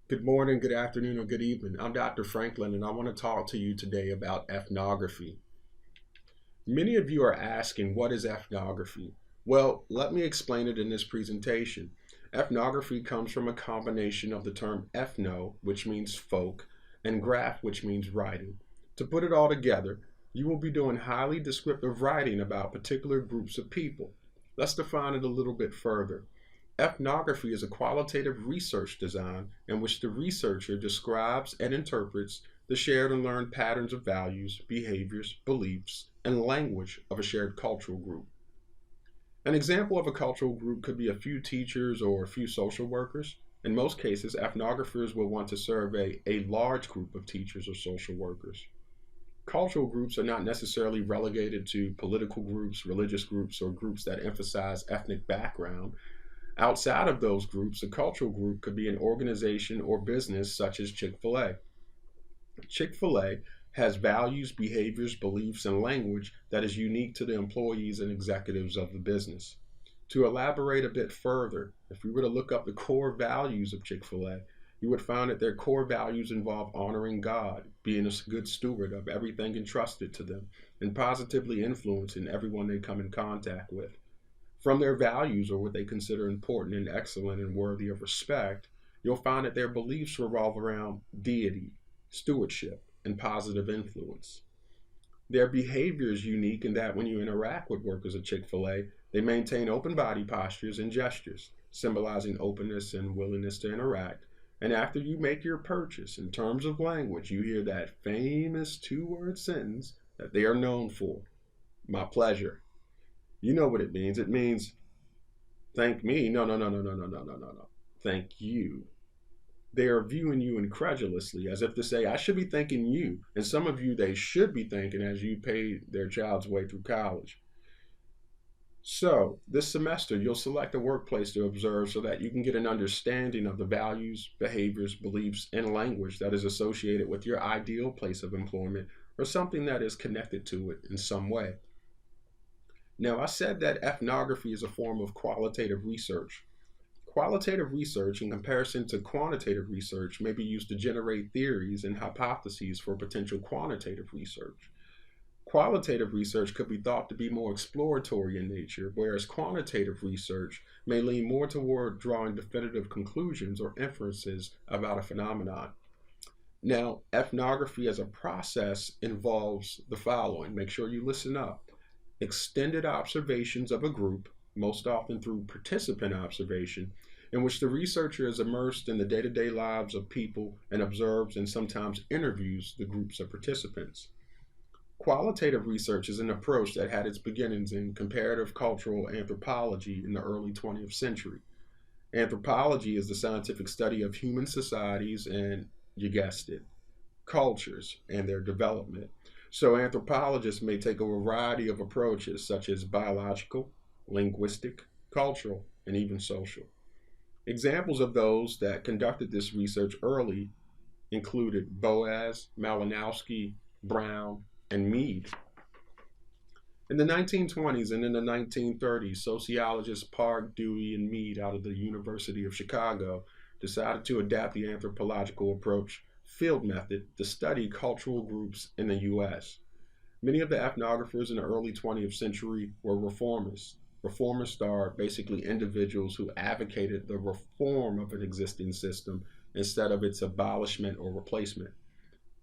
Good morning, good afternoon, or good evening. I'm Dr. Franklin, and I want to talk to you today about ethnography. Many of you are asking, what is ethnography? Well, let me explain it in this presentation. Ethnography comes from a combination of the term ethno, which means folk, and graph, which means writing. To put it all together, you will be doing highly descriptive writing about particular groups of people. Let's define it a little bit further. Ethnography is a qualitative research design in which the researcher describes and interprets the shared and learned patterns of values, behaviors, beliefs, and language of a shared cultural group. An example of a cultural group could be a few teachers or a few social workers. In most cases, ethnographers will want to survey a large group of teachers or social workers. Cultural groups are not necessarily relegated to political groups, religious groups, or groups that emphasize ethnic background. Outside of those groups, a cultural group could be an organization or business such as Chick-fil-A. Chick-fil-A has values, behaviors, beliefs, and language that is unique to the employees and executives of the business. To elaborate a bit further, if we were to look up the core values of Chick-fil-A, you would find that their core values involve honoring God, being a good steward of everything entrusted to them, and positively influencing everyone they come in contact with. From their values, or what they consider important and excellent and worthy of respect, you'll find that their beliefs revolve around deity, stewardship, and positive influence. Their behavior is unique in that when you interact with workers at Chick-fil-A, they maintain open body postures and gestures, symbolizing openness and willingness to interact. And after you make your purchase, in terms of language, you hear that famous two-word sentence that they are known for: my pleasure. You know what it means. It means thank me. No, no, no, no, no, no, no, no, no, no. Thank you. They are viewing you incredulously, as if to say, I should be thanking you. And some of you, they should be thanking as you paid their child's way through college. So, this semester, you'll select a workplace to observe so that you can get an understanding of the values, behaviors, beliefs, and language that is associated with your ideal place of employment or something that is connected to it in some way. Now, I said that ethnography is a form of qualitative research. Qualitative research, in comparison to quantitative research, may be used to generate theories and hypotheses for potential quantitative research. Qualitative research could be thought to be more exploratory in nature, whereas quantitative research may lean more toward drawing definitive conclusions or inferences about a phenomenon. Now, ethnography as a process involves the following. Make sure you listen up. Extended observations of a group, most often through participant observation, in which the researcher is immersed in the day-to-day lives of people and observes and sometimes interviews the groups of participants. Qualitative research is an approach that had its beginnings in comparative cultural anthropology in the early 20th century. Anthropology is the scientific study of human societies and, you guessed it, cultures and their development. So anthropologists may take a variety of approaches such as biological, linguistic, cultural, and even social. Examples of those that conducted this research early included Boas, Malinowski, Brown, and Mead. In the 1920s and in the 1930s, sociologists Park, Dewey, and Mead out of the University of Chicago decided to adapt the anthropological approach field method to study cultural groups in the U.S. Many of the ethnographers in the early 20th century were reformists. Reformists are basically individuals who advocated the reform of an existing system instead of its abolishment or replacement.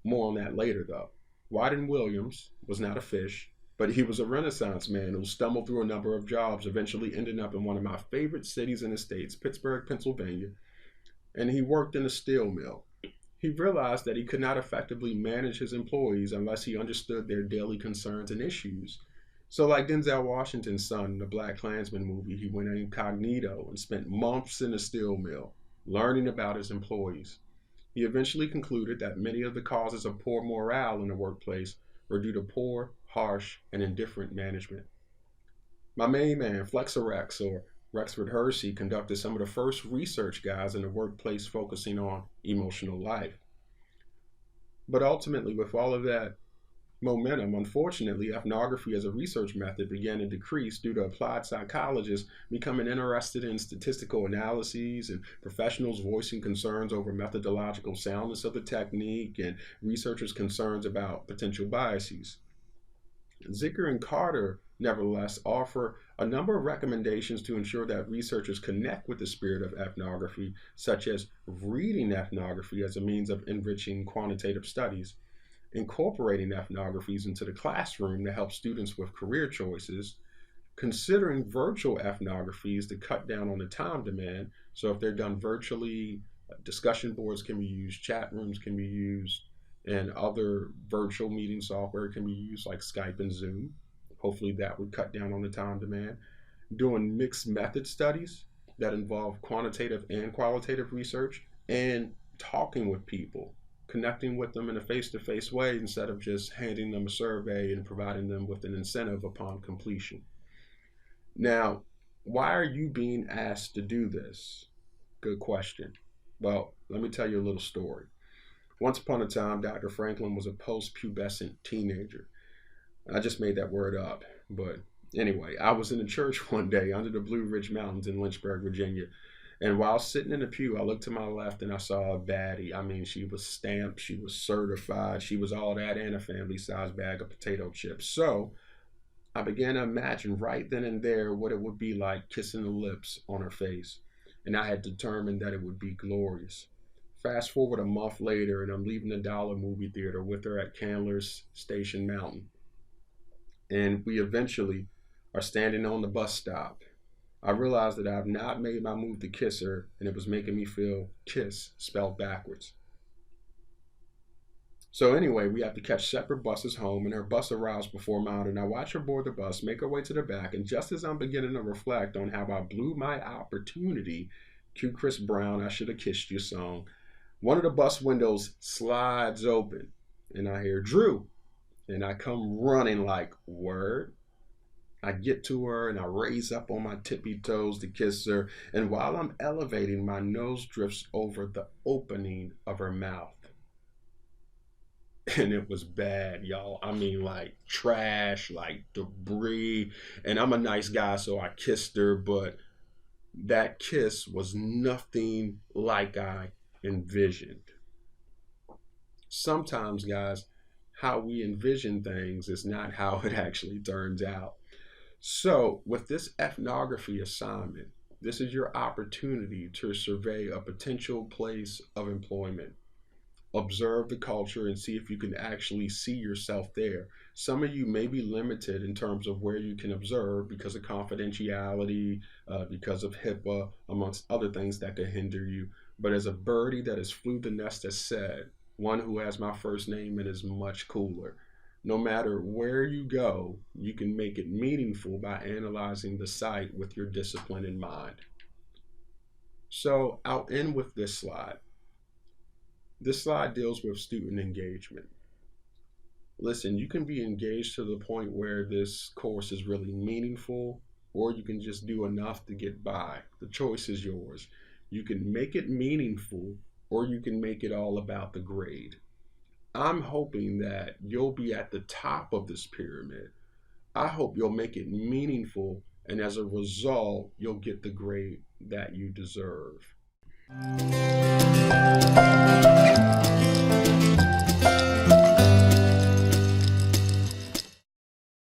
More on that later, though. Wyden Williams was not a fish, but he was a Renaissance man who stumbled through a number of jobs, eventually ending up in one of my favorite cities in the States, Pittsburgh, Pennsylvania, and he worked in a steel mill. He realized that he could not effectively manage his employees unless he understood their daily concerns and issues. So, like Denzel Washington's son in the Black Klansman movie, he went incognito and spent months in a steel mill, learning about his employees. He eventually concluded that many of the causes of poor morale in the workplace were due to poor, harsh, and indifferent management. My main man, Flexorex, or Rexford Hersey, conducted some of the first research guides in the workplace focusing on emotional life. But ultimately, with all of that momentum. Unfortunately, ethnography as a research method began to decrease due to applied psychologists becoming interested in statistical analyses and professionals voicing concerns over methodological soundness of the technique and researchers' concerns about potential biases. Zickar and Carter, nevertheless, offer a number of recommendations to ensure that researchers connect with the spirit of ethnography, such as reading ethnography as a means of enriching quantitative studies, incorporating ethnographies into the classroom to help students with career choices, considering virtual ethnographies to cut down on the time demand. So if they're done virtually, discussion boards can be used, chat rooms can be used, and other virtual meeting software can be used like Skype and Zoom. Hopefully that would cut down on the time demand. Doing mixed method studies that involve quantitative and qualitative research, and talking with people, connecting with them in a face-to-face way instead of just handing them a survey and providing them with an incentive upon completion. Now, why are you being asked to do this? Good question. Well, let me tell you a little story. Once upon a time, Dr. Franklin was a post-pubescent teenager. I just made that word up. But anyway, I was in a church one day under the Blue Ridge Mountains in Lynchburg, Virginia. And while sitting in the pew, I looked to my left and I saw a baddie. I mean, she was stamped, she was certified, she was all that and a family-sized bag of potato chips. So I began to imagine right then and there what it would be like kissing the lips on her face. And I had determined that it would be glorious. Fast forward a month later, and I'm leaving the Dollar movie theater with her at Candler's Station Mountain. And we eventually are standing on the bus stop. I realized that I have not made my move to kiss her, and it was making me feel kiss spelled backwards. So anyway, we have to catch separate buses home, and her bus arrives before mine, and I watch her board the bus, make her way to the back, and just as I'm beginning to reflect on how I blew my opportunity, cue Chris Brown, I Should Have Kissed You song, one of the bus windows slides open, and I hear, Drew, and I come running like, word? I get to her and I raise up on my tippy toes to kiss her, and while I'm elevating, my nose drifts over the opening of her mouth. And it was bad, y'all. I mean, like trash, like debris. And I'm a nice guy, so I kissed her, but that kiss was nothing like I envisioned. Sometimes, guys, how we envision things is not how it actually turns out. So, with this ethnography assignment, this is your opportunity to survey a potential place of employment. Observe the culture and see if you can actually see yourself there. Some of you may be limited in terms of where you can observe because of confidentiality, because of HIPAA, amongst other things that could hinder you. But as a birdie that has flew the nest has said, one who has my first name and is much cooler. No matter where you go, you can make it meaningful by analyzing the site with your discipline in mind. So I'll end with this slide. This slide deals with student engagement. Listen, you can be engaged to the point where this course is really meaningful, or you can just do enough to get by. The choice is yours. You can make it meaningful, or you can make it all about the grade. I'm hoping that you'll be at the top of this pyramid. I hope you'll make it meaningful, and as a result, you'll get the grade that you deserve.